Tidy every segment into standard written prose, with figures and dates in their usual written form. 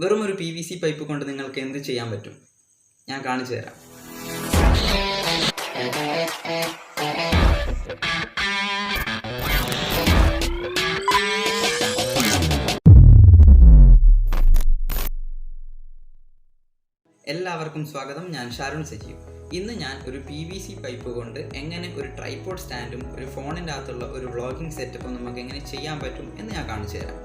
വെറും ഒരു PVC pipe കൊണ്ട് നിങ്ങൾക്ക് എന്ത് ചെയ്യാൻ പറ്റും? ഞാൻ കാണിച്ചു തരാം. എല്ലാവർക്കും സ്വാഗതം. ഞാൻ ഷാരുൺ സജീവ്. ഇന്ന് ഞാൻ ഒരു PVC പൈപ്പ് കൊണ്ട് എങ്ങനെ ഒരു ട്രൈപോഡ് സ്റ്റാൻഡും ഒരു ഫോണിൻ്റെ അകത്തുള്ള ഒരു വ്ളോഗിംഗ് സെറ്റപ്പും നമുക്ക് എങ്ങനെ ചെയ്യാൻ പറ്റും എന്ന് ഞാൻ കാണിച്ചു തരാം.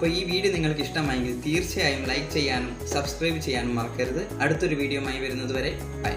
അപ്പോൾ ഈ വീഡിയോ നിങ്ങൾക്ക് ഇഷ്ടമായെങ്കിൽ തീർച്ചയായും ലൈക്ക് ചെയ്യാനും സബ്സ്ക്രൈബ് ചെയ്യാനും മറക്കരുത്. അടുത്തൊരു വീഡിയോയുമായി വരുന്നത് വരെ ബൈ.